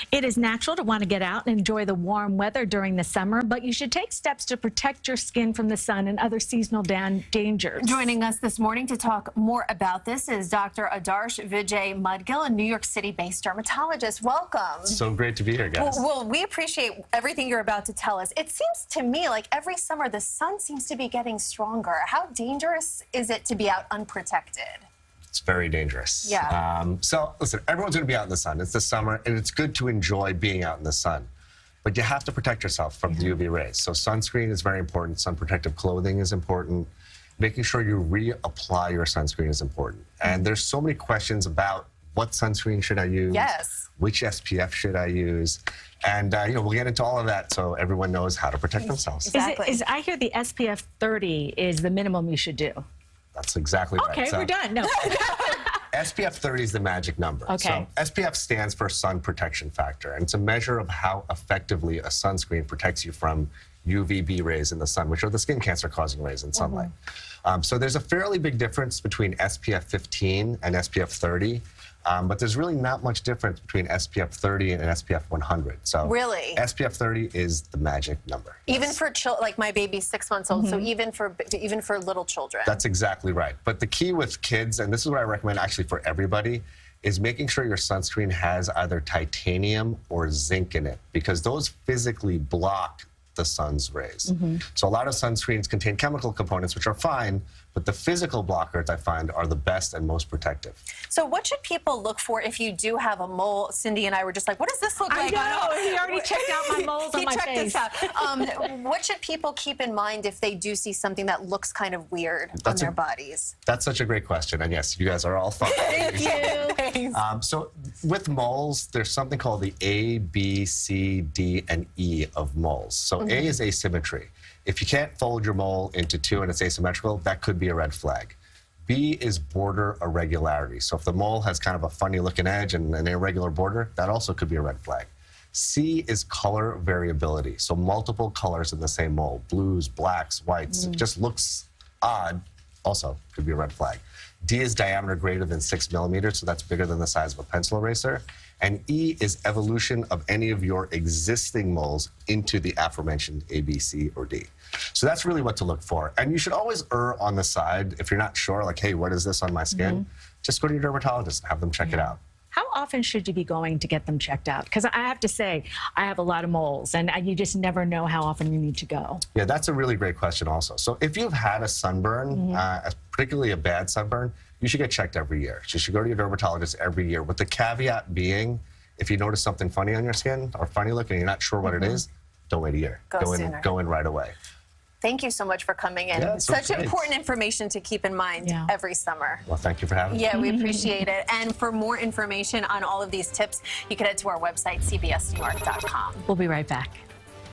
It is natural to want to get out and enjoy the warm weather during the summer, but you should take steps to protect your skin from the sun and other seasonal dangers. Joining us this morning to talk more about this is Dr. Adarsh Vijay Mudgil, a New York City-based dermatologist. Welcome. So great to be here, guys. Well, we appreciate everything you're about to tell us. It seems to me like every summer the sun seems to be getting stronger. How dangerous is it to be out unprotected? It's very dangerous. Yeah. So listen, everyone's going to be out in the sun. It's the summer, and it's good to enjoy being out in the sun. But you have to protect yourself from the UV rays. So sunscreen is very important. Sun protective clothing is important. Making sure you reapply your sunscreen is important. And there's so many questions about what sunscreen should I use? Yes. Which SPF should I use? And we'll get into all of that so everyone knows how to protect themselves. Exactly. I hear the SPF 30 is the minimum you should do. That's exactly right. Okay, we're done. No. SPF 30 is the magic number. Okay. So SPF stands for sun protection factor, and it's a measure of how effectively a sunscreen protects you from UVB rays in the sun, which are the skin cancer-causing rays in sunlight. So there's a fairly big difference between SPF 15 and SPF 30. But there's really not much difference between SPF 30 and SPF 100. So really, SPF 30 is the magic number. Even for like my baby's 6 months old, so even for little children. That's exactly right. But the key with kids, and this is what I recommend actually for everybody, is making sure your sunscreen has either titanium or zinc in it, because those physically block the sun's rays. So a lot of sunscreens contain chemical components, which are fine, but the physical blockers I find are the best and most protective. So what should people look for if you do have a mole? Cindy and I were just like, what does this look like? I know, he already checked out my moles on my face. He checked this out. What should people keep in mind if they do see something that looks kind of weird on their bodies? That's such a great question, and yes, you guys are all fun. Thank you. Thanks. So with moles, there's something called the A, B, C, D, and E of moles. So A is asymmetry. If you can't fold your mole into two and it's asymmetrical, that could be a red flag. B is border irregularity. So if the mole has kind of a funny looking edge and an irregular border, that also could be a red flag. C is color variability. So multiple colors in the same mole, blues, blacks, whites. It just looks odd, also could be a red flag. D is diameter greater than 6 millimeters, so that's bigger than the size of a pencil eraser. And E is evolution of any of your existing moles into the aforementioned A, B, C, or D. So that's really what to look for. And you should always err on the side if you're not sure, like, hey, what is this on my skin? Just go to your dermatologist and have them check it out. How often should you be going to get them checked out? Because I have to say, I have a lot of moles, and you just never know how often you need to go. Yeah, that's a really great question also. So if you've had a sunburn, particularly a bad sunburn, you should get checked every year. So you should go to your dermatologist every year, with the caveat being, if you notice something funny on your skin or funny looking and you're not sure what it is, don't wait a year. Go in right away. Thank you so much for coming in. Yeah, Such important information to keep in mind every summer. Well, thank you for having me. Yeah, we appreciate it. And for more information on all of these tips, you can head to our website, cbsnewyork.com. We'll be right back.